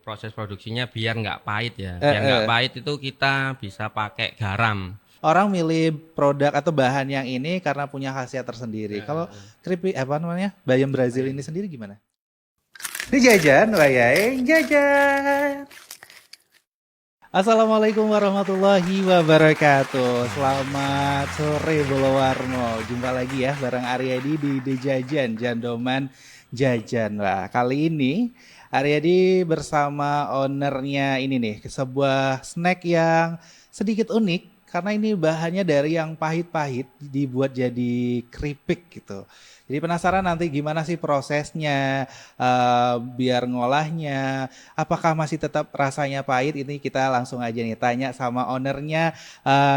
proses produksinya biar nggak pahit ya. Eh, Biar nggak eh. pahit itu kita bisa pakai garam. Orang milih produk atau bahan yang ini karena punya khasiat tersendiri. Kalau keripik apa namanya? Bayam Brazil ini sendiri gimana? Ini jajan, wayai jajan. Assalamualaikum warahmatullahi wabarakatuh. Selamat sore Bolowarmo. Jumpa lagi ya bareng Aryadi di Jajan, Jandoman Jajan. Wah, kali ini Aryadi bersama ownernya ini nih, sebuah snack yang sedikit unik karena ini bahannya dari yang pahit-pahit dibuat jadi keripik gitu. Jadi penasaran nanti gimana sih prosesnya, biar ngolahnya, apakah masih tetap rasanya pahit? Ini kita langsung aja nih tanya sama ownernya,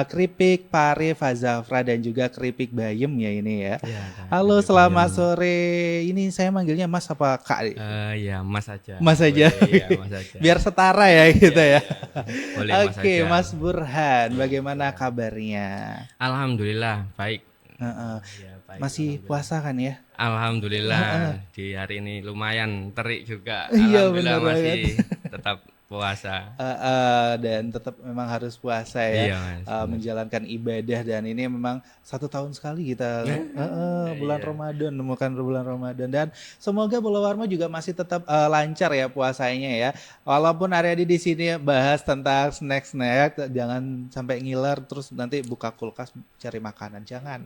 keripik Pare Fazafra dan juga keripik Bayem ya ini ya. Iya, Halo, keripik selamat bayam. sore. Ini saya manggilnya Mas apa Kak? Ya Mas aja. Mas aja. Boleh, iya Mas aja. Biar setara ya Iya, gitu ya. iya. Boleh Mas Oke, aja. Mas Burhan, Iya, bagaimana Burhan. kabarnya? Alhamdulillah baik. Heeh. Ya baik, Masih alhamdulillah. puasa kan ya? Alhamdulillah di hari ini lumayan terik juga. Iya Alhamdulillah bener banget. masih tetap puasa. Dan tetap memang harus puasa ya, Iya Mas, benar. menjalankan ibadah dan ini memang 1 tahun sekali kita bulan Iya. Ramadan menemukan bulan Ramadan dan semoga Bolowarmo juga masih tetap lancar ya puasanya ya. Walaupun Aryadi di sini bahas tentang snack-snack, jangan sampai ngiler terus nanti buka kulkas cari makanan, jangan.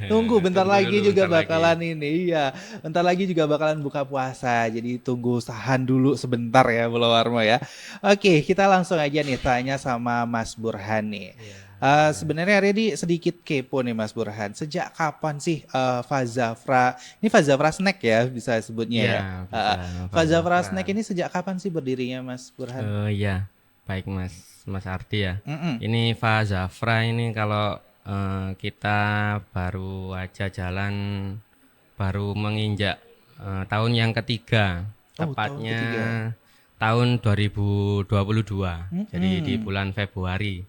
Tunggu bentar Tunggu lagi dulu juga bentar lagi. bakalan ini, iya. Bentar lagi juga bakalan buka puasa. Jadi tunggu tahan dulu sebentar ya Bolowarmo ya. Oke, kita langsung aja nih tanya sama Mas Burhan nih. Iya, Mas. Sebenarnya Redi sedikit kepo nih Mas Burhan. Sejak kapan sih Fazafra, ini Fazafra Snack ya bisa sebutnya Iya, ya. bisa Pak Fazafra Zafra. Snack ini sejak kapan sih berdirinya Mas Burhan? Iya, baik Mas Ardi ya. Mm-mm. Ini Pak Zafra ini kalau kita baru aja jalan, baru menginjak tahun yang ketiga, Oh, tahun tepatnya ketiga. tahun 2022. Jadi di Mm-mm. bulan Februari.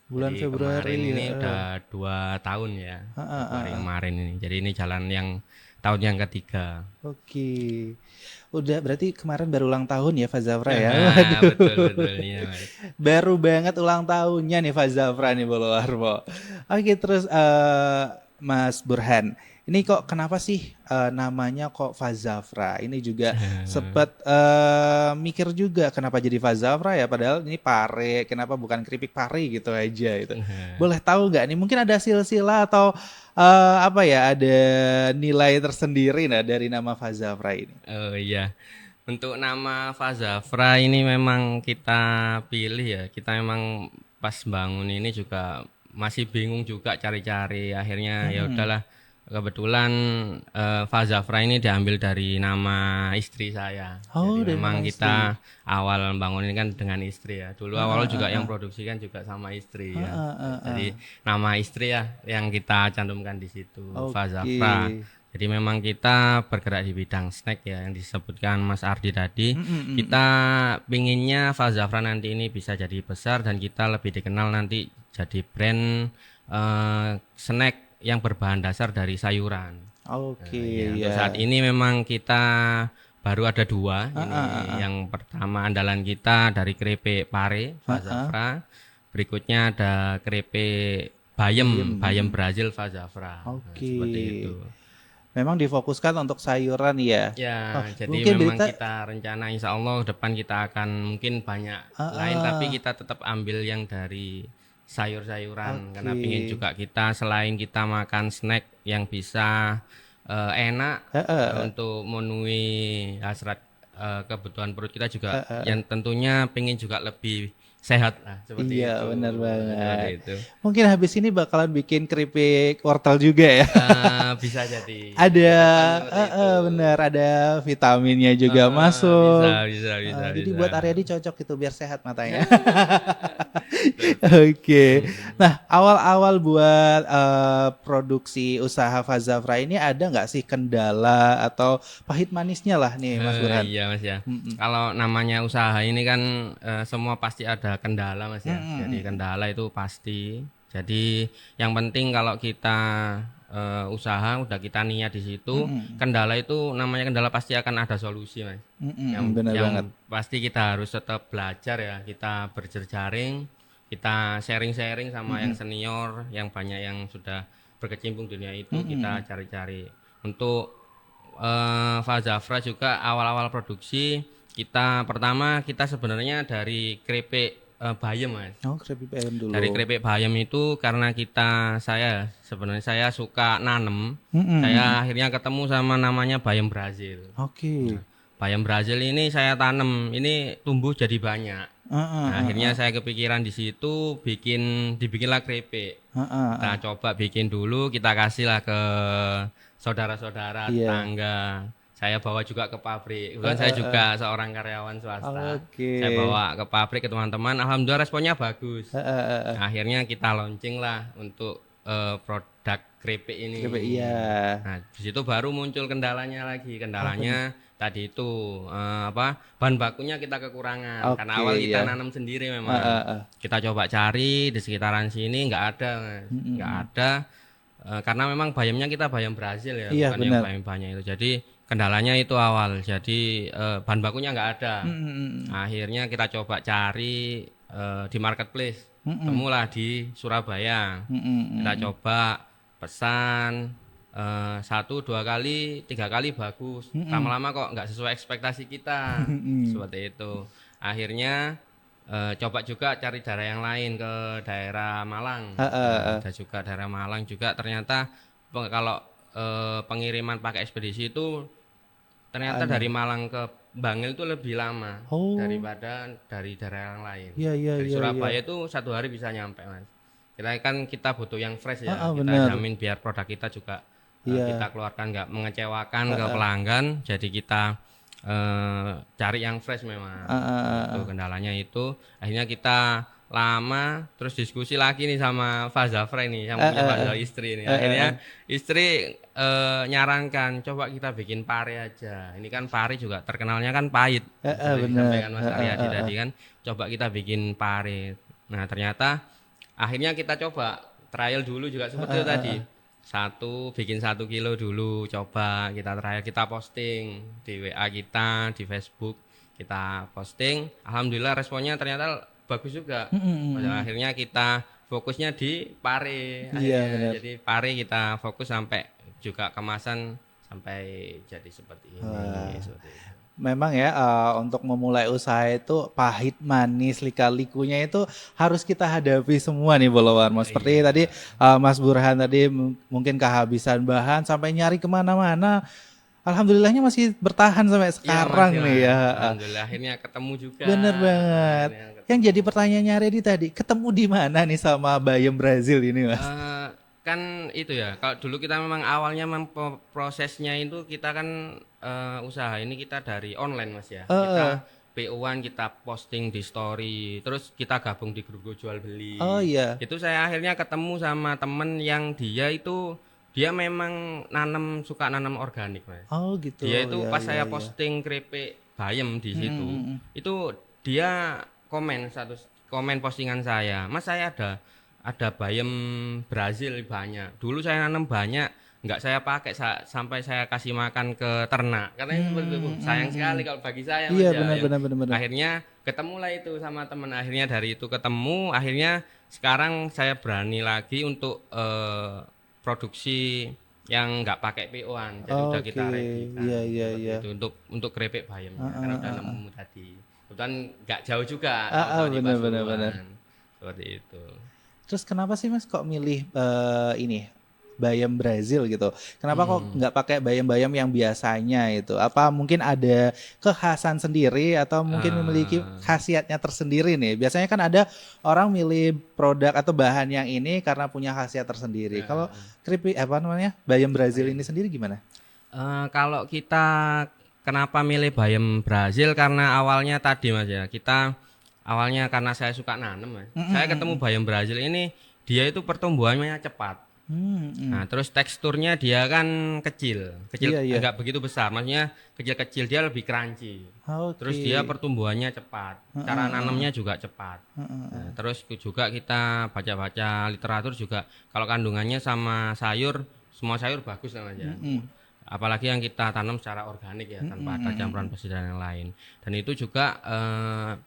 Bulan Jadi kemarin Februari ini ya. udah 2 tahun ya, Ah, ah, ah, Februari ah. kemarin ini. Jadi ini jalan yang tahun yang ketiga. Oke. Udah berarti kemarin baru ulang tahun ya Fazafra ya. Betul Waduh. betul iya Mas. Baru banget ulang tahunnya nih Fazafra nih Bolowarmo. Oke, terus Mas Burhan. Ini kok kenapa sih namanya kok Fazafra? Ini juga sempat mikir juga kenapa jadi Fazafra ya padahal ini pare, kenapa bukan keripik pare gitu aja itu. Boleh tahu nggak nih mungkin ada silsilah atau apa ya ada nilai tersendiri nah dari nama Fazafra ini? Oh iya. Untuk nama Fazafra ini memang kita pilih ya. Kita memang pas bangun ini juga masih bingung juga cari-cari. Akhirnya ya Mm-mm. udahlah. Kebetulan Fazafra ini diambil dari nama istri saya. Oh, Jadi dari nama memang istri. kita awal bangun ini kan dengan istri ya. Dulu awal juga yang produksi kan juga sama istri ya. Jadi nama istri ya yang kita cantumkan di situ, Oke. Fazafra. Jadi memang kita bergerak di bidang snack ya yang disebutkan Mas Ardi tadi. Kita pinginnya Fazafra nanti ini bisa jadi besar dan kita lebih dikenal nanti jadi brand snack yang berbahan dasar dari sayuran. Oke, Ya, untuk saat ya. ini memang kita baru ada dua. Ini yang pertama andalan kita dari keripik pare Fazafra. Berikutnya ada keripik bayem, bayem Brazil Fazafra. Nah, Oke. seperti itu. Memang difokuskan untuk sayuran ya. Ya, Oh, jadi mungkin memang berita kita rencana insya Allah depan kita akan mungkin banyak lain, tapi kita tetap ambil yang dari sayur-sayuran karena pingin oke. juga kita selain kita makan snack yang bisa enak untuk memenuhi hasrat kebutuhan perut kita juga yang tentunya pingin juga lebih sehat lah seperti Iya, itu. benar Seperti banget. itu. Mungkin habis ini bakalan bikin keripik wortel juga ya. Bisa jadi Ada, ke depan seperti itu. benar, ada vitaminnya juga Bisa, masuk. bisa, bisa, Jadi bisa. buat Aryadi cocok itu biar sehat matanya. Oke. Nah, awal-awal buat produksi usaha Fazafra ini ada nggak sih kendala atau pahit manisnya lah nih, Mas Burhan? Iya Mas ya. Kalau namanya usaha ini kan semua pasti ada kendala Mas ya. Jadi kendala itu pasti. Jadi yang penting kalau kita usaha, udah kita niat di situ, kendala itu namanya kendala pasti akan ada solusi, Mas. Benar Yang banget. pasti kita harus tetap belajar ya, kita berjejaring, kita sharing-sharing sama yang senior, yang banyak yang sudah berkecimpung di dunia itu, kita cari-cari. Untuk Fazafra juga awal-awal produksi pertama kita sebenarnya dari keripik bayam, Mas. Oh, keripik ayam dulu. Dari keripik bayam itu karena sebenarnya saya suka nanem. Saya akhirnya ketemu sama namanya bayam Brazil. Oke. Bayam Brazil ini saya tanam, ini tumbuh jadi banyak. Nah, akhirnya saya kepikiran di situ dibikinlah keripik. Kita coba bikin dulu, kita kasihlah ke saudara-saudara, tetangga. Saya bawa juga ke pabrik. Kebetulan saya juga seorang karyawan swasta. Oke. Saya bawa ke pabrik ke teman-teman. Alhamdulillah responnya bagus. Akhirnya kita launching lah untuk produk keripik ini. Keripik, iya. Nah, di situ baru muncul kendalanya lagi. Kendalanya tadi itu bahan bakunya kita kekurangan. Karena awal kita nanam sendiri memang. Kita coba cari di sekitaran sini nggak ada, Mas. Nggak ada. Karena memang bayamnya kita bayam Brazil ya, iya, bukan bener. yang bayam banyak itu. Jadi kendalanya itu awal. Jadi bahan bakunya nggak ada. Akhirnya kita coba cari di marketplace. Temulah di Surabaya. Kita coba pesan 1, 2 kali, 3 kali bagus. Lama-lama kok nggak sesuai ekspektasi kita. Seperti itu. Akhirnya coba juga cari daerah yang lain ke daerah Malang. Ada juga daerah Malang juga ternyata kalau pengiriman pakai ekspedisi itu ternyata dari Malang ke Bangil itu lebih lama daripada dari daerah yang lain. Dari Surabaya itu 1 hari bisa nyampe, Mas. Kita butuh yang fresh ya. Kita jamin biar produk kita juga kita keluarkan nggak mengecewakan ke pelanggan. Jadi kita cari yang fresh memang. Itu kendalanya itu. Akhirnya kita lama terus diskusi lagi nih sama Fazafra ini, yang punya Fazal istri ini. Akhirnya istri nyarankan coba kita bikin pare aja. Ini kan pare juga terkenalnya kan pahit. Disampaikan Mas Aryadi tadi kan, coba kita bikin pare. Nah, ternyata akhirnya kita coba trial dulu juga seperti itu tadi. Bikin 1 kilo dulu, coba kita trial, kita posting di WA kita, di Facebook kita posting. Alhamdulillah responnya ternyata bagus juga. Akhirnya kita fokusnya di pare. Jadi pare kita fokus sampai juga kemasan sampai jadi seperti ini. Seperti itu. Memang ya untuk memulai usaha itu pahit, manis, lika-likunya itu harus kita hadapi semua nih Bolowarmo. Seperti tadi Mas Burhan tadi mungkin kehabisan bahan sampai nyari kemana-mana. Alhamdulillahnya masih bertahan sampai sekarang nih ya. Alhamdulillah akhirnya ketemu juga. Bener banget. Yang jadi pertanyaannya Redi tadi, ketemu di mana nih sama bayam Brazil ini, Mas? Kan itu ya, kalau dulu kita memang awalnya prosesnya itu kita kan usaha ini kita dari online, Mas ya. Kita PO-an, kita posting di story, terus kita gabung di grup jual beli. Oh iya. Itu saya akhirnya ketemu sama temen yang dia memang suka nanam organik, Mas. Oh gitu. Dia itu pas saya posting keripik bayam di situ, itu dia komen postingan saya, Mas saya ada bayam Brazil banyak. Dulu saya nanam banyak, nggak saya pakai sampai saya kasih makan ke ternak. Karena seperti itu sayang sekali kalau bagi saya. Iya benar. benar. Akhirnya ketemulah itu sama teman. Akhirnya dari itu ketemu. Akhirnya sekarang saya berani lagi untuk produksi yang nggak pakai PO-an. Jadi udah kita ready. Iya. Itu untuk keripik bayamnya. Karena udah nemu tadi. Kebetulan nggak jauh juga. Benar. Seperti itu. Terus kenapa sih Mas kok milih bayam Brazil gitu? Kenapa kok nggak pakai bayam-bayam yang biasanya itu? Apa mungkin ada kekhasan sendiri atau mungkin memiliki khasiatnya tersendiri nih? Biasanya kan ada orang milih produk atau bahan yang ini karena punya khasiat tersendiri. Kalau keripik bayam Brazil ini sendiri gimana? Kalau kita kenapa milih bayam Brazil, karena awalnya tadi Mas ya, awalnya karena saya suka nanam, Mas. Saya ketemu bayam Brazil ini, dia itu pertumbuhannya cepat. Nah, terus teksturnya dia kan kecil, enggak begitu besar. Maksudnya kecil-kecil, dia lebih crunchy. Terus dia pertumbuhannya cepat. Cara nanamnya juga cepat. Nah, terus juga kita baca-baca literatur juga, kalau kandungannya sama sayur semua sayur bagus namanya. Mm-mm. Apalagi yang kita tanam secara organik ya, tanpa ada campuran pestisida dan yang lain. Dan itu juga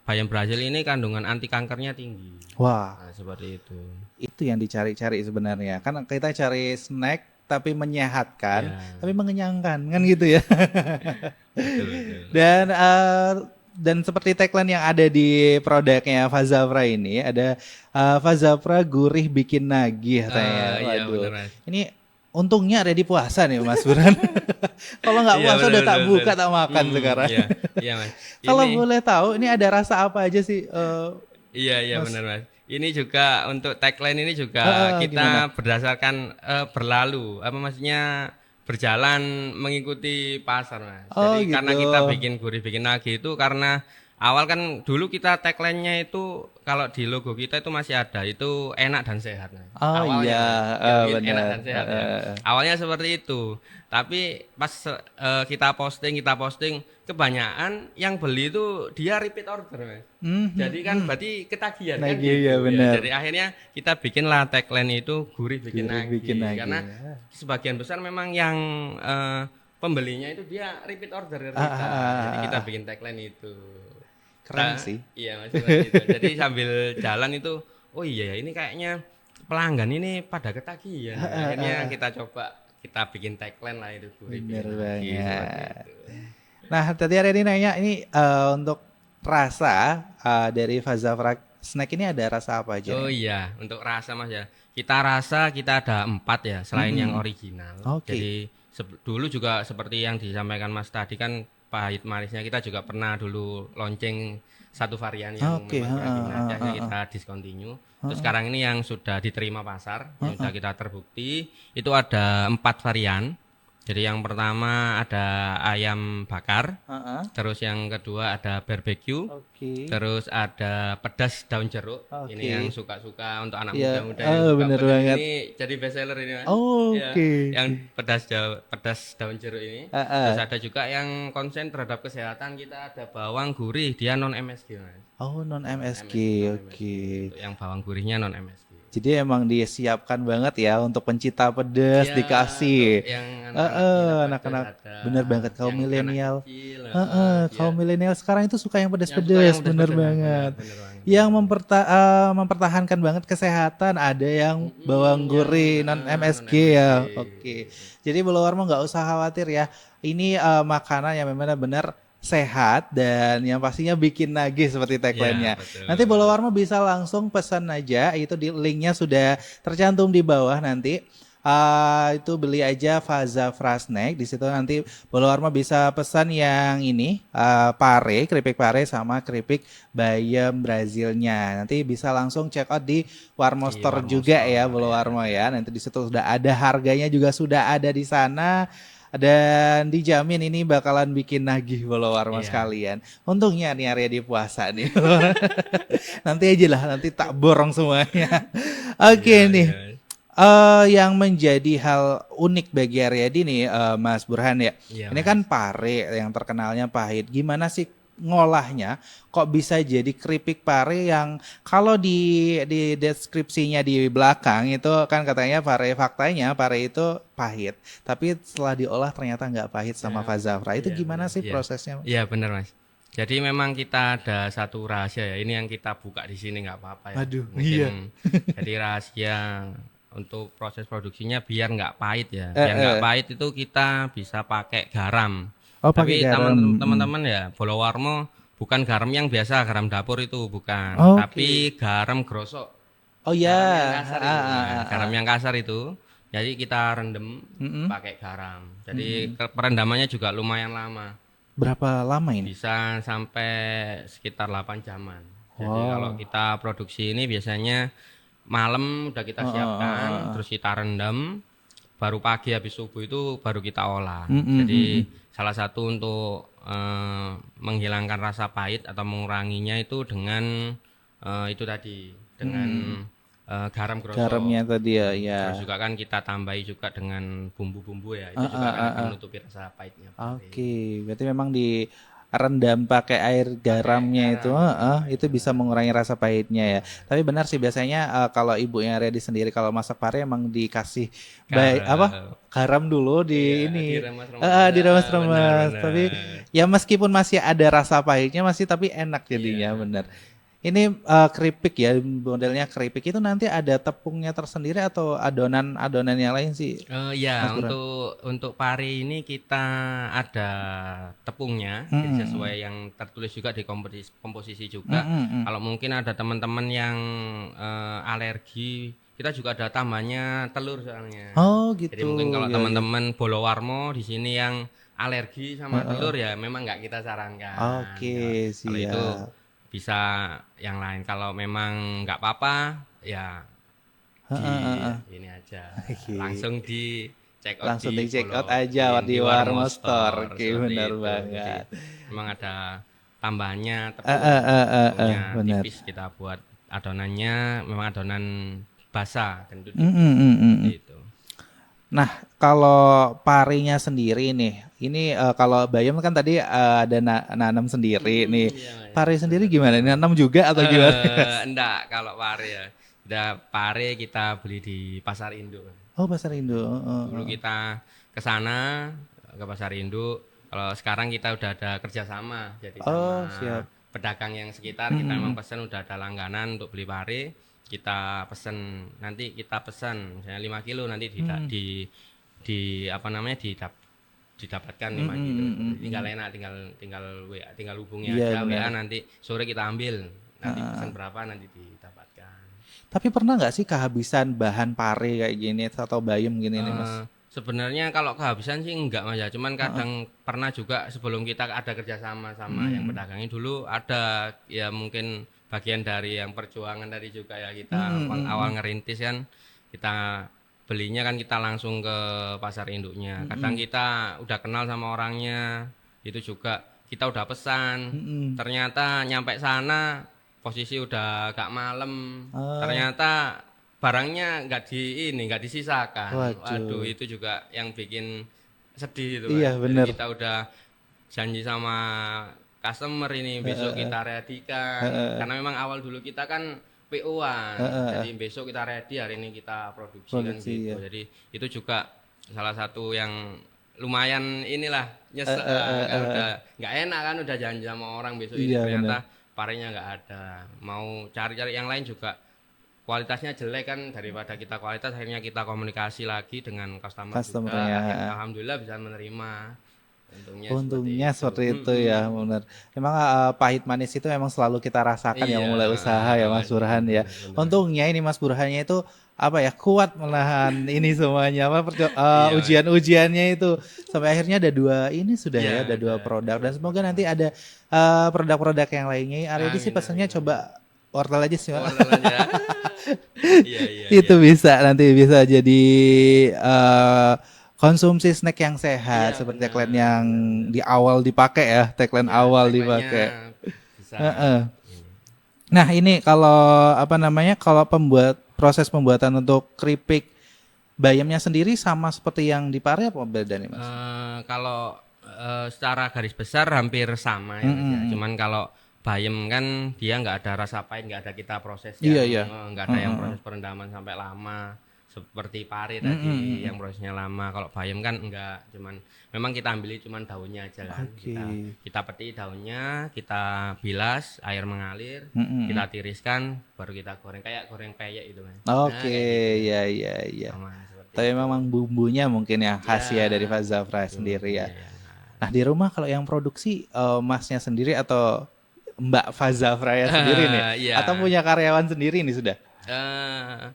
bayam Brazil ini kandungan anti kankernya tinggi. Wah, Nah, seperti itu. itu yang dicari-cari sebenarnya. Kan kita cari snack tapi menyehatkan, Ya, tapi mengenyangkan, kan gitu ya. betul betul. Dan seperti tagline yang ada di produknya Fazafra ini ada Fazafra gurih bikin nagih katanya. Iya Waduh. benar Mas. Ini untungnya ada di puasa nih Mas Burhan. Kalau nggak Iya puasa benar udah tak benar. buka Benar. tak makan sekarang. Iya, iya Mas. Kalau Ini boleh tahu ini ada rasa apa aja sih iya Mas? benar Mas. Ini juga untuk tagline ini juga Gimana? kita berdasarkan berlalu, apa maksudnya berjalan mengikuti pasar Mas. Oh Jadi gitu. karena kita bikin gurih bikin nagih itu karena awal kan dulu kita tagline-nya itu kalau di logo kita itu masih ada itu enak dan sehat Mas. Oh Awalnya iya, Mas. Enak benar. dan sehat ya. Awalnya seperti itu. Tapi pas kita posting kebanyakan yang beli itu dia repeat order Mas. Jadi kan berarti ketagihan kan Nagih, gitu ya benar. Jadi akhirnya kita bikinlah tagline itu gurih bikin Gurih nagih. bikin nagih, Karena ya. sebagian besar memang yang pembelinya itu dia repeat order dari kita. Jadi kita bikin tagline itu. Keren sih. Iya Mas seperti itu. Jadi sambil jalan itu oh iya ya ini kayaknya pelanggan ini pada ketagihan. Akhirnya kita coba kita bikin tagline lah itu gurih Bener bikin nagih seperti banget. itu. Nah, tadi ada yang nanya ini untuk rasa dari Fazafra snack ini ada rasa apa aja Oh nih? iya, untuk rasa Mas ya. Kita rasa kita ada 4 ya, selain yang original. Oke. Jadi dulu juga seperti yang disampaikan Mas tadi kan pahit manisnya kita juga pernah dulu launching satu varian yang Oke, memang kurang diminati, akhirnya kita discontinue. Terus sekarang ini yang sudah diterima pasar, yang sudah kita terbukti itu ada 4 varian. Jadi yang pertama ada ayam bakar, Heeh. terus yang kedua ada barbecue. Oke. Terus ada pedas daun jeruk. Oke. Ini yang suka-suka untuk anak Ya, muda-muda yang suka bener pedas banget. ini jadi best seller ini Mas. Oh, Ya, oke. yang pedas daun jeruk ini. Heeh. Terus ada juga yang konsen terhadap kesehatan kita ada bawang gurih dia non MSG Mas. Oh, non MSG. non-MSG. Oke. Untuk yang bawang gurihnya non MSG. Jadi emang disiapkan banget ya untuk pencinta pedas Iya, dikasih. untuk yang anak-anak pedas Anak-anak ada. bener banget kaum Yang anak milenial. kecil, Kaum iya. milenial sekarang itu suka yang Yang suka pedas-pedas, yang bener pedas-pedas, banget. bener banget. Yang mempertahankan banget kesehatan, ada yang bawang gurih non MSG ya. non-MSG. Oke. Jadi Bolowarmo nggak usah khawatir ya. Ini makanan yang memang benar sehat dan yang pastinya bikin nagih seperti tagline-nya. Iya, betul. Nanti Bolowarmo bisa langsung pesan aja, itu di linknya sudah tercantum di bawah nanti. Itu beli aja Fazafra Snack, di situ nanti Bolowarmo bisa pesan yang ini pare, keripik pare sama keripik bayam Brazilnya. Nanti bisa langsung check out di Warmo Di Store Warmo juga Store, ya ya. Bolowarmo ya. Nanti di situ sudah ada harganya juga sudah ada di sana. Dan dijamin ini bakalan bikin nagih Bolowarmo Iya. sekalian. Untungnya nih area di puasa nih. Nanti aja lah, nanti tak borong semuanya. Oke Iya, nih. iya. Yang menjadi hal unik bagi Aryadi nih, Mas Burhan ya. Iya, Ini Mas. kan pare yang terkenalnya pahit. Gimana sih ngolahnya? Kok bisa jadi keripik pare yang kalau di deskripsinya di belakang itu kan katanya faktanya pare itu pahit. Tapi setelah diolah ternyata nggak pahit sama Fazafra. Itu Iya, gimana benar. sih Iya. prosesnya? Iya benar Mas. Jadi memang kita ada satu rahasia ya. Ini yang kita buka di sini nggak apa-apa ya. Aduh, Mungkin iya. jadi rahasia untuk proses produksinya biar nggak pahit ya. Biar nggak pahit itu kita bisa pakai garam. Oh, pakai Tapi garam. teman-teman ya, Bolowarmo bukan garam yang biasa, garam dapur itu bukan. Oke. Tapi garam grosok. Oh ya. Garam yang kasar itu. Jadi kita rendem pakai garam. Jadi perendamannya juga lumayan lama. Berapa lama ini? Bisa sampai sekitar 8 jaman. Jadi kalau kita produksi ini biasanya malam udah kita siapkan, terus kita rendam, baru pagi habis subuh itu baru kita olah. Jadi salah satu untuk menghilangkan rasa pahit atau menguranginya itu dengan itu tadi, dengan garam grosok. Garamnya tadi ya. Terus juga kan kita tambahi juga dengan bumbu-bumbu ya, itu juga akan menutupi rasa pahitnya. Oke, berarti memang di rendam pakai air garamnya itu bisa mengurangi rasa pahitnya ya. Tapi benar sih biasanya kalau ibunya Redi sendiri kalau masak pare emang dikasih Garam. garam dulu Iya, di ini diremas-remas. diremes-remes. Tapi Benar-benar. ya meskipun masih ada rasa pahitnya masih tapi enak jadinya Iya. benar. Ini keripik ya, modelnya keripik itu nanti ada tepungnya tersendiri atau adonan-adonan yang lain sih, Mas Ya, Burhan? untuk pari ini kita ada tepungnya, Mm, jadi mm, sesuai mm. yang tertulis juga di komposisi Mm, juga. mm, mm. Kalau mungkin ada teman-teman yang alergi, kita juga ada tambahnya telur soalnya. Oh Jadi gitu, mungkin kalau ya ya. teman-teman Bolowarmo di sini yang alergi sama Heeh. telur ya memang nggak kita sarankan. Oke, Kalau itu siap. bisa yang lain. Kalau memang nggak apa-apa, ya Heeh, di heeh. ini aja Oke. langsung di check out Langsung di di check out aja di di Warmo Warmo Store. Store Oke, seperti benar itu. Jadi banget. memang ada tambahannya tepungnya Benar. tipis kita buat adonannya memang adonan basah dan itu Mm, tipis mm, mm, seperti mm. itu. Nah, kalau parinya sendiri nih, ini kalau bayam kan tadi ada nanam sendiri nih. Iya Mas, Pari sendiri benar gimana? benar. Nanam juga atau gimana? Enggak kalau pare ya. Kita pare kita beli di pasar induk. Oh, pasar Indo. Dulu kita ke sana ke pasar induk. Kalau sekarang kita udah ada kerjasama, jadi Oh, sama siap. pedagang yang sekitar Mm, kita mm, memang mm. pesen udah ada langganan untuk beli pare. Kita pesen nanti kita pesan misalnya 5 kilo nanti Hmm. di apa namanya didapatkan Mm, 5 mm, kilo. mm, Jadi mm, tinggal mm. enak tinggal WA, tinggal hubungi Iya aja benar. WA nanti sore kita ambil. Nanti Heeh. pesan berapa nanti didapatkan. Tapi pernah nggak sih kehabisan bahan pare kayak gini atau bayam gini nih, Mas? Sebenarnya kalau kehabisan sih enggak Mas ya, cuman Heeh. kadang pernah juga sebelum kita ada kerjasama sama Mm, yang mm, pedagangnya dulu ada ya mungkin bagian dari yang perjuangan tadi juga ya mm, kita mm, mm, awal mm, ngerintis kan kita belinya kan kita langsung ke pasar induknya. mm, Kadang mm, kita udah kenal sama orangnya itu juga kita udah pesan mm, mm. ternyata nyampe sana posisi udah agak malam Ah, ternyata barangnya nggak disisakan. Waduh, waduh. itu juga yang bikin sedih itu, Iya Mas. Jadi bener. kita udah janji sama customer ini besok Heeh, kita readykan. heeh, Karena memang awal dulu kita kan PO-an. heeh. Jadi besok kita ready, hari ini kita produksi kan Produksi gitu. ya. Jadi itu juga salah satu yang lumayan inilah nyesek kan Heeh. udah nggak enak kan udah janji sama orang besok ini Iya bener. ternyata parenya nggak ada. Mau cari-cari yang lain juga kualitasnya jelek kan daripada kita kualitas akhirnya kita komunikasi lagi dengan customer juga Customernya. akhirnya alhamdulillah bisa menerima untungnya seperti Untungnya itu. seperti itu ya, benar. Memang pahit manis itu memang selalu kita rasakan yang Iya, memulai usaha ya Mas Mas, Burhan ya. benar-benar. Untungnya ini Mas Burhannya itu apa ya kuat menahan ini semuanya apa Iya Mas. ujian-ujiannya itu sampai akhirnya ada dua ini sudah Iya ya ada dua ada produk dan dua semoga nanti produk. ada produk-produk yang lainnya. Aredi sih Amin pesannya amin amin. coba wortel aja sih Pak. Wortel aja. Iya iya Itu iya. bisa nanti bisa jadi eh, konsumsi snack yang Iya sehat seperti tagline benar yang benar benar. di awal dipakai ya, tagline Iya awal tagline-nya dipakai. bisa Heeh. ini. Nah, ini kalau apa namanya? Kalau proses pembuatan untuk keripik bayamnya sendiri sama seperti yang di Pare apa beda nih, Mas? Kalau secara garis besar hampir sama ya Mas ya. Mm-mm. Cuman kalau bayam kan dia nggak ada rasa pahit, nggak ada kita proses Iya, yang iya. nggak ada yang Heeh. proses perendaman sampai lama seperti pari tadi Mm-mm. yang prosesnya lama. Kalau bayam kan enggak, cuman memang kita ambil cuman daunnya aja kan. Oke. Kita petik daunnya, kita bilas, air mengalir, Mm-mm. kita tiriskan, baru kita goreng kayak goreng peyek itu Mas. Nah, Oke, kayak gitu. ya ya ya. Sama seperti Tapi itu. memang bumbunya mungkin yang khas ya dari Ya, Fazafra itu sendiri ya. bumbunya ya. Nah, di rumah kalau yang produksi masnya sendiri atau Mbak Fazafra ya sendiri nih? Iya. Atau punya karyawan sendiri nih sudah? Eh,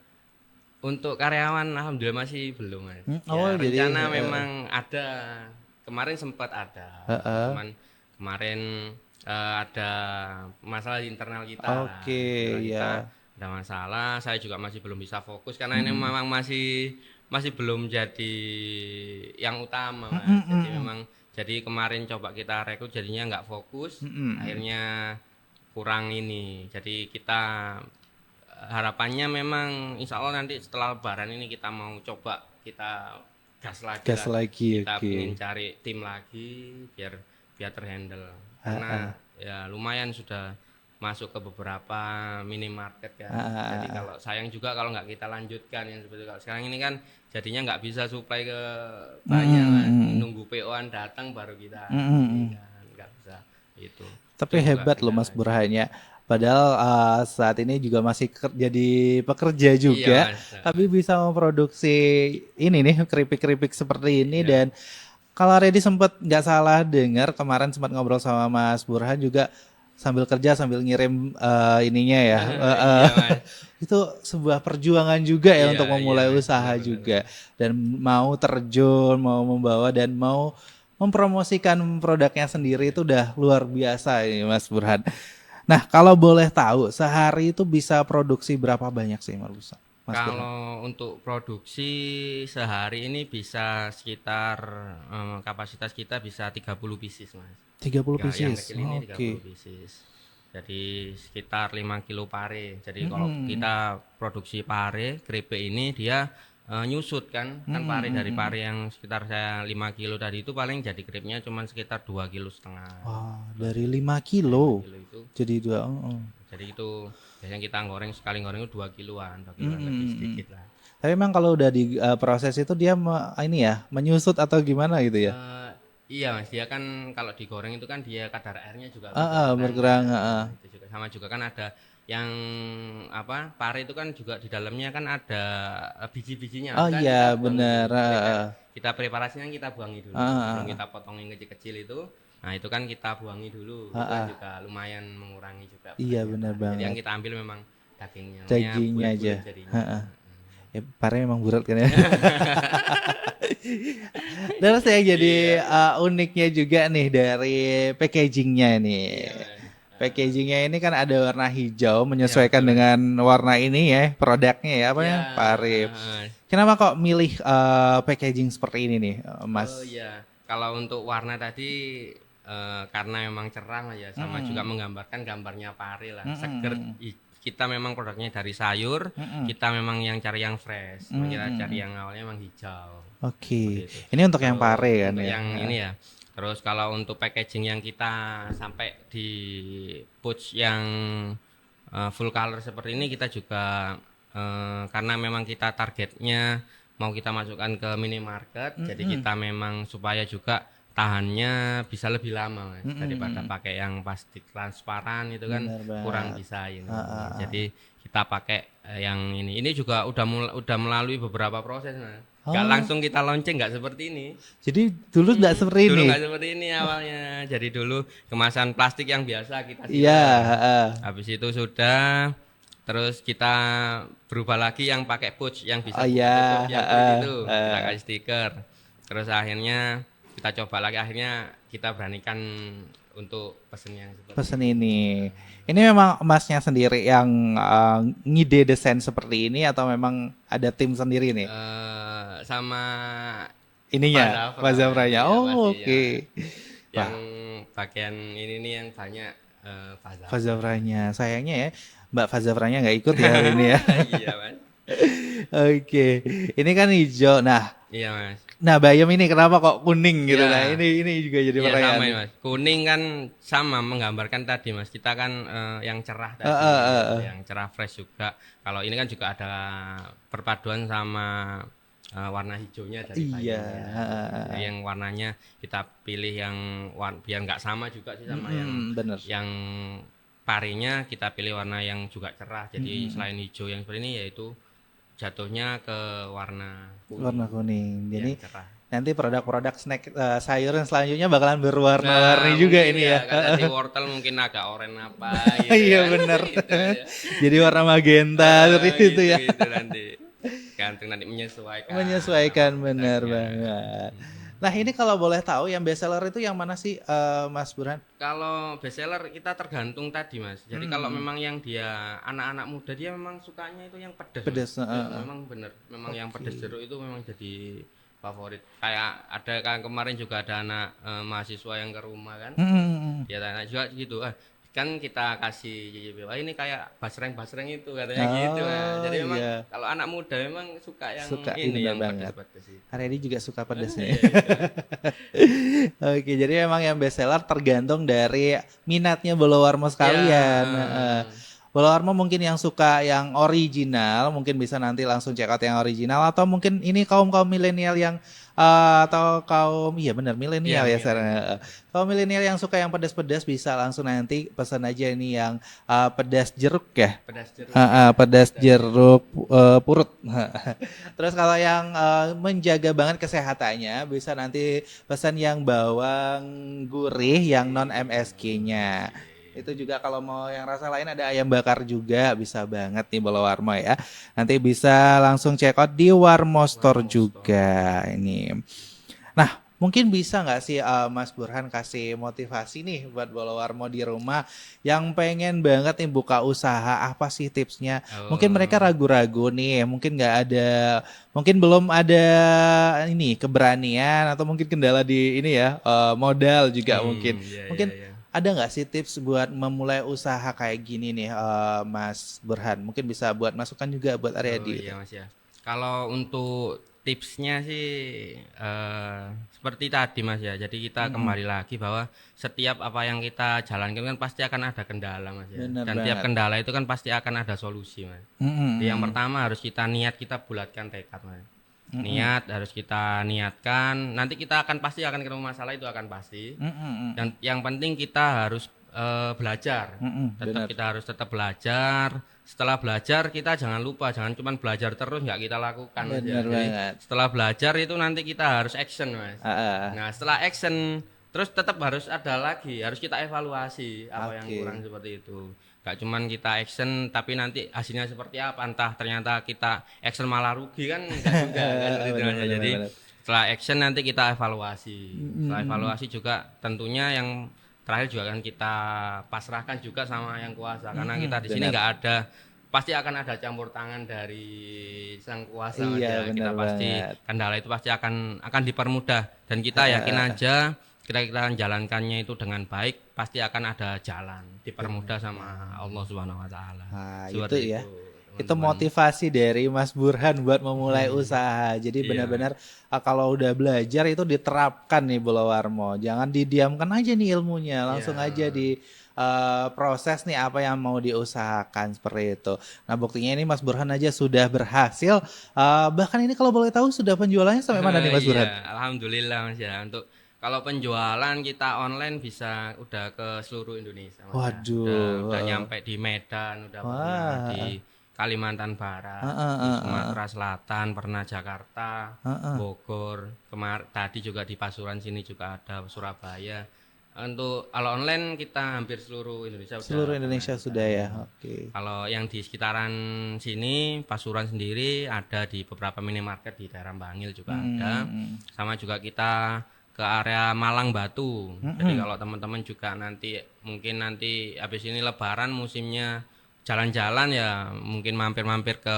untuk karyawan alhamdulillah masih belum Mas. Oh, Ya jadi rencana memang ada. Kemarin sempat ada. heeh. Cuman kemarin ada masalah di internal kita lah. Oke, Internal kita ya. ada masalah. Saya juga masih belum bisa fokus karena ini Mm-mm. memang masih belum jadi yang utama Mas. Mm-mm, Jadi mm-mm. memang jadi kemarin coba kita rekrut jadinya nggak fokus. Mm-mm. Akhirnya kurang ini. Jadi kita harapannya memang insya Allah nanti setelah lebaran ini kita mau coba kita gas lagi Gas lah lagi, kita oke. ingin cari tim lagi biar biar terhandle karena ya lumayan sudah masuk ke beberapa minimarket kan. Jadi kalau sayang juga kalau nggak kita lanjutkan yang seperti kalau sekarang ini kan jadinya nggak bisa supply ke banyak Mas. Nunggu PO-an datang baru kita ini kan nggak bisa itu. Tapi Itu juga hebat loh Mas kendalanya. Burhannya. Padahal saat ini juga masih jadi pekerja Iya juga, Mas. tapi bisa memproduksi ini nih keripik-keripik seperti ini. Iya. Dan kalau Reddy sempat nggak salah dengar kemarin sempat ngobrol sama Mas Burhan juga sambil kerja sambil ngirim ininya ya. Iya Mas. Itu sebuah perjuangan juga ya untuk Iya memulai Mas. usaha Benar-benar. juga dan mau terjun, mau membawa dan mau mempromosikan produknya sendiri itu udah luar biasa ini Mas Burhan. Nah, kalau boleh tahu, sehari itu bisa produksi berapa banyak sih Mas Burhan? Kalau untuk produksi sehari ini bisa sekitar kapasitas kita bisa 30 pieces Mas. 30 Ya, yang pieces. kecil ini Oke. 30 pieces. Jadi sekitar 5 kilo pare. Jadi kalau kita produksi pare, keripik ini dia nyusut kan. Kan pare dari pare yang sekitar saya 5 kilo tadi itu paling jadi keripnya cuma sekitar 2,5 kilo. Wah, 2 dari kilo. 5 5 kilo kilo itu. jadi dua. Jadi itu biasanya kita goreng sekali goreng itu 2 kiloan lebih sedikit lah. Tapi memang kalau udah di proses itu dia ini ya, menyusut atau gimana gitu ya? Eh, iya Mas, dia kan kalau digoreng itu kan dia kadar airnya juga berkurang Berkurang. kan. Nah, itu juga sama juga kan ada yang apa pare itu kan juga di dalamnya kan ada biji-bijinya Oh kan iya, kita buangi bener. dulu. Kita preparasinya kita buangi dulu sebelum kita potongin kecil-kecil itu. Nah itu kan kita buangi dulu, itu kan juga lumayan mengurangi juga Iya, banyak bener pare. Jadi yang banget. kita ambil memang dagingnya, namanya Dagingnya aja. bulat-bulat jadinya. Ya, pare memang berat kan ya. Terus yang jadi uniknya juga nih dari packagingnya nih. Iya Mas. Packagingnya ini kan ada warna hijau Iya menyesuaikan betul Mas. dengan warna ini ya produknya ya apa Iya. ya Parif. Kenapa kok milih packaging seperti ini nih Oh Mas? iya, kalau untuk warna tadi karena memang cerah lah ya, sama juga menggambarkan gambarnya pare lah, seger. Kita memang produknya dari sayur, kita memang yang cari yang fresh, kita cari yang awalnya memang hijau. Oke, Seperti itu. ini untuk yang Terus pare kan untuk ya. yang ini ya. Terus kalau untuk packaging yang kita sampai di pouch yang full color seperti ini kita juga karena memang kita targetnya mau kita masukkan ke minimarket, jadi kita memang supaya juga tahannya bisa lebih lama Mas, daripada pakai yang plastik transparan itu kan Benar banget. kurang bisa ini. Jadi kita pakai yang ini. Ini juga udah melalui beberapa proses Mas. Nggak langsung kita launching nggak seperti ini. Jadi dulu nggak seperti Dulu ini. nggak seperti ini awalnya. Jadi dulu kemasan plastik yang biasa kita Iya. siram. Habis itu sudah terus kita berubah lagi yang pakai pouch yang bisa Oh buka iya. tutup yang seperti itu. Kita kasih stiker. Terus akhirnya kita coba lagi akhirnya kita beranikan untuk pesen yang seperti Pesen ini. Ini memang Masnya sendiri yang ngide desain seperti ini atau memang ada tim sendiri nih? sama Ininya, Pak Pak Zafran, Zafranya. iya, Oh, pasti, oke. ya. Yang bagian ini nih yang banyak Pak Zafran. Pak Zafranya. Sayangnya ya, Mbak Fazafranya nggak ikut ya hari ini ya. Iya Mas. Oke. Ini kan hijau. Iya Mas. Nah bayam ini kenapa kok kuning gitu? Iya. Nah ini juga jadi Iya pertanyaan. sama ya Mas. Kuning kan sama menggambarkan tadi Mas. Kita kan yang cerah tadi, yang cerah fresh juga. Kalau ini kan juga ada perpaduan sama warna hijaunya dari Iya. bayamnya. Jadi yang warnanya kita pilih yang biar nggak sama juga sih sama Bener. yang parenya kita pilih warna yang juga cerah. Jadi selain hijau yang seperti ini yaitu jatuhnya ke warna kuning. Warna kuning. Jadi Yang cerah. nanti produk-produk snack sayuran selanjutnya bakalan berwarna-warni juga mungkin ini ya. Kan tadi wortel mungkin agak oranye apa gitu. Iya kan. bener. Gitu ya. Jadi warna magenta seperti itu ya. Gitu nanti. Gantung nanti menyesuaikan. Menyesuaikan benar produknya. banget. Nah ini kalau boleh tahu yang best seller itu yang mana sih Mas Burhan? Kalau best seller kita tergantung tadi Mas. Jadi kalau memang yang dia anak-anak muda dia memang sukanya itu yang pedas. Pedas, Mas. Memang bener. Memang yang pedas jeruk itu memang jadi favorit. Kayak ada kan kemarin juga ada anak mahasiswa yang ke rumah kan. Dia tanya juga gitu, kan kita kasih cicipi, wah ini kayak basreng itu katanya Oh gitu. Nah, jadi memang iya, kalau anak muda memang suka yang suka ini bener yang banget. pedas-pedas itu. Aredi juga suka pedas nih. Iya itu. Oke, jadi memang yang best seller tergantung dari minatnya Bolowarmo Iya, sekalian. Heeh. Bolowarmo mungkin yang suka yang original, mungkin bisa nanti langsung check out yang original atau mungkin ini kaum-kaum milenial yang atau kaum iya benar milenial iya ya sekarang. milenial. Kaum milenial yang suka yang pedas-pedas bisa langsung nanti pesan aja ini yang pedas jeruk ya. Pedas jeruk ya. Pedas jeruk purut. Terus kalau yang menjaga banget kesehatannya bisa nanti pesan yang bawang gurih yang non MSG-nya. Itu juga kalau mau yang rasa lain ada ayam bakar juga bisa banget nih Bolowarmo ya. Nanti bisa langsung check out di Warmo Store Warmo juga ini. Nah, mungkin bisa nggak sih Mas Burhan kasih motivasi nih buat Bolowarmo di rumah yang pengen banget nih buka usaha, apa sih tipsnya? Mungkin mereka Oh. ragu-ragu nih, mungkin nggak ada, mungkin belum ada ini keberanian atau mungkin kendala di ini ya modal juga mungkin. Iya iya Mungkin iya. ada nggak sih tips buat memulai usaha kayak gini nih Mas Burhan? Mungkin bisa buat masukan juga buat Oh Aryadi gitu. iya Mas ya. Kalau untuk tipsnya sih seperti tadi Mas ya. Jadi kita kembali lagi bahwa setiap apa yang kita jalankan kan pasti akan ada kendala Mas ya. Bener Dan tiap banget. kendala itu kan pasti akan ada solusi Mas. Jadi yang pertama harus kita niat, kita bulatkan tekad Mas. Niat harus kita niatkan. Nanti kita akan pasti akan ketemu masalah itu akan pasti. Dan yang penting kita harus belajar. Tetap Bener. kita harus tetap belajar. Setelah belajar kita jangan lupa, jangan cuma belajar terus nggak kita lakukan Mas ya. Bener Jadi banget. setelah belajar itu nanti kita harus action Mas. Ah. Nah setelah action terus tetap harus ada lagi, harus kita evaluasi apa yang Oke. kurang seperti itu. Gak cuman kita action tapi nanti hasilnya seperti apa, entah ternyata kita action malah rugi kan enggak juga kan gitu Bener, Mas ya. bener, Jadi bener. setelah action nanti kita evaluasi. Setelah evaluasi juga tentunya yang terakhir juga kan kita pasrahkan juga sama yang kuasa karena kita di sini benar. nggak ada, pasti akan ada campur tangan dari sang kuasa Mas Iya, ya. benar Kita pasti banget. kendala itu pasti akan dipermudah dan kita yakin aja kita menjalankannya itu dengan baik pasti akan ada jalan dipermudah sama Allah Subhanahu wa taala. Nah, Seperti itu ya. Itu teman-teman. motivasi dari Mas Burhan buat memulai usaha. Jadi Iya. benar-benar kalau udah belajar itu diterapkan nih Bolowarmo. Jangan didiamkan aja nih ilmunya, langsung Iya. aja di proses nih apa yang mau diusahakan seperti itu. Nah, buktinya ini Mas Burhan aja sudah berhasil. Bahkan ini kalau boleh tahu sudah penjualannya sampai mana nih Mas Burhan? Iya, alhamdulillah Mas ya. Untuk kalau penjualan kita online bisa udah ke seluruh Indonesia Mas ya. Waduh. Udah nyampe di Medan, udah pernah Wah. di Kalimantan Barat, di Sumatera Selatan, pernah Jakarta, Bogor, tadi juga di Pasuruan sini juga ada, Surabaya. Untuk kalau online kita hampir seluruh Indonesia Seluruh Indonesia sudah ya. Oke. Kalau yang di sekitaran sini Pasuruan sendiri ada di beberapa minimarket di daerah Bangil juga ada. Sama juga kita ke area Malang Batu. Jadi kalau teman-teman juga mungkin nanti habis ini Lebaran musimnya jalan-jalan ya mungkin mampir-mampir ke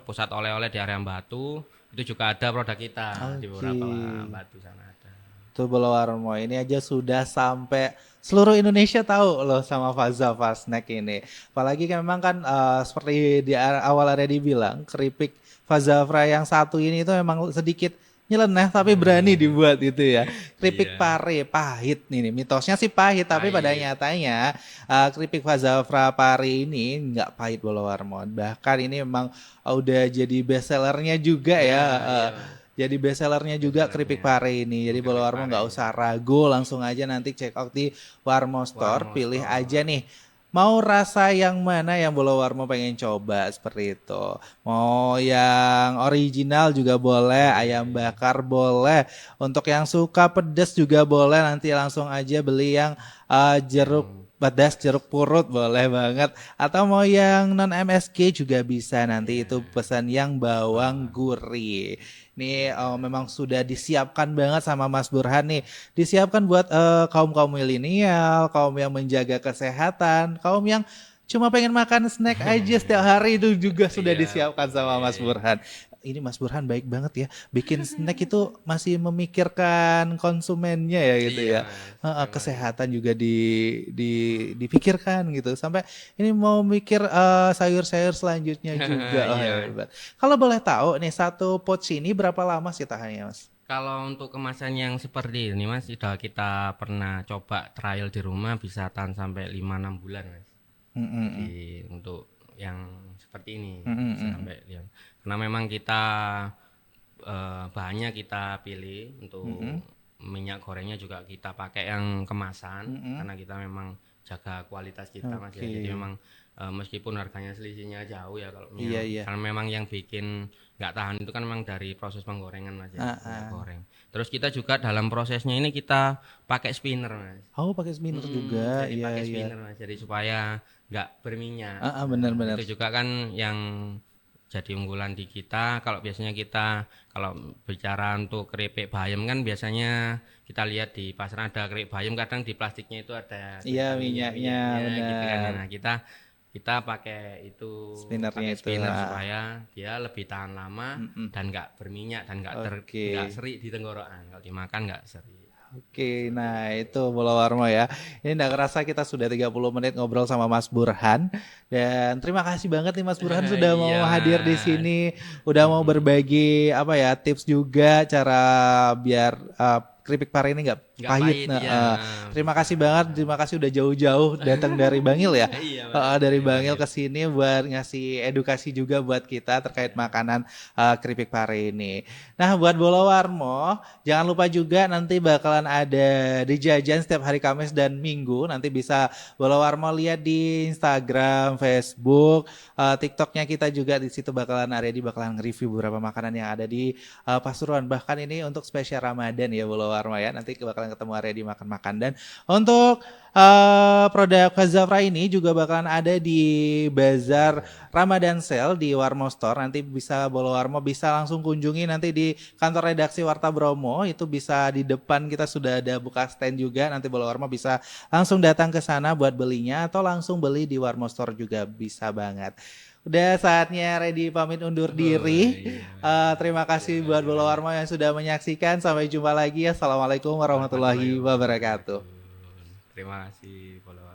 pusat oleh-oleh di area Batu. Itu juga ada produk kita di beberapa Batu sana ada. Tuh Bolowarmo ini aja sudah sampai seluruh Indonesia tahu loh sama Fazava Snack ini. Apalagi kan memang kan seperti di awal ada dibilang keripik Fazavra yang satu ini itu memang sedikit nyeleneh tapi berani dibuat gitu ya. Keripik pare pahit nih, mitosnya sih pahit tapi pada nyatanya keripik Fazavra pare ini nggak pahit Bolowarmo. Bahkan ini memang udah jadi best sellernya juga ya. Jadi best sellernya juga keripik pare ini. Jadi Bolowarmo nggak usah ragu, langsung aja nanti check out di Warmo Store, pilih aja nih. Mau rasa yang mana yang Bolowarmo pengen coba seperti itu. Mau yang original juga boleh, ayam bakar boleh. Untuk yang suka pedas juga boleh, nanti langsung aja beli yang jeruk pedas jeruk purut boleh banget, atau mau yang non MSG juga bisa, nanti itu pesan yang bawang gurih. Ini memang sudah disiapkan banget sama Mas Burhan nih, disiapkan buat kaum milenial, kaum yang menjaga kesehatan, kaum yang cuma pengen makan snack aja setiap hari, itu juga sudah disiapkan sama Mas Burhan. ini Mas Burhan baik banget ya. Bikin snack itu masih memikirkan konsumennya ya gitu Iya ya. Mas, memang Kesehatan juga dipikirkan gitu. Sampai ini mau mikir sayur-sayur selanjutnya juga. Oh, iya. hebat. Kalau boleh tahu nih satu pouch ini berapa lama sih tahannya Mas? Kalau untuk kemasan yang seperti ini Mas, sudah kita pernah coba trial di rumah bisa tahan sampai 5-6 bulan Mas. Mm, mm, mm. Jadi untuk yang seperti ini Mm, mm, bisa mm. sampai lihat. Karena memang kita bahannya kita pilih untuk minyak gorengnya juga kita pakai yang kemasan karena kita memang jaga kualitas kita Mas ya. Jadi Oke. memang meskipun harganya selisihnya jauh ya kalau Iya, minyak, iya. karena memang yang bikin nggak tahan itu kan memang dari proses penggorengan Mas ya, minyak goreng. Terus kita juga dalam prosesnya ini kita pakai spinner Mas. Oh, pakai spinner juga. Jadi Iya, pakai iya. spinner Mas, jadi supaya nggak berminyak. Benar-benar. Itu juga kan yang jadi unggulan di kita. Kalau biasanya kita kalau bicara untuk keripik bayam kan biasanya kita lihat di pasar ada keripik bayam kadang di plastiknya itu ada Iya, tulisan minyaknya gitu kan ya. benar. Nah, kita pakai itu Spinnernya pakai itu. spinner supaya dia lebih tahan lama dan nggak berminyak dan Oke. nggak seri di tenggorokan. Kalau dimakan nggak seri. Oke, nah itu Bola Warmo ya. Ini nggak kerasa kita sudah 30 menit ngobrol sama Mas Burhan. Dan terima kasih banget nih Mas Burhan sudah Iya mau hadir di Mas. sini. Udah mau berbagi apa ya tips juga cara biar keripik pare ini nggak Nggak pahit. pahit Nah, ya. terima kasih banget, terima kasih udah jauh-jauh datang dari Bangil ya. Iya Mas. Dari Bangil ke sini buat ngasih edukasi juga buat kita terkait makanan keripik pare ini. Nah, buat Bola Warmo, jangan lupa juga nanti bakalan ada di Jajan setiap hari Kamis dan Minggu. Nanti bisa Bola Warmo lihat di Instagram, Facebook, TikToknya kita juga di situ bakalan bakalan nge-review beberapa makanan yang ada di Pasuruan. Bahkan ini untuk spesial Ramadan ya Bola Warmo ya. Nanti bakalan ketemu Aryadi makan-makan. Dan untuk produk Fazafra ini juga bakalan ada di Bazar Ramadan Sale di Warmo Store. Nanti bisa Bola Warmo bisa langsung kunjungi nanti di kantor redaksi Warta Bromo. Itu bisa di depan kita sudah ada buka stand juga. Nanti Bola Warmo bisa langsung datang ke sana buat belinya atau langsung beli di Warmo Store juga bisa banget. Udah saatnya Ready pamit undur diri. Terima kasih buat Bola Warmo yang sudah menyaksikan. Sampai jumpa lagi. Assalamualaikum warahmatullahi wabarakatuh. Terima kasih.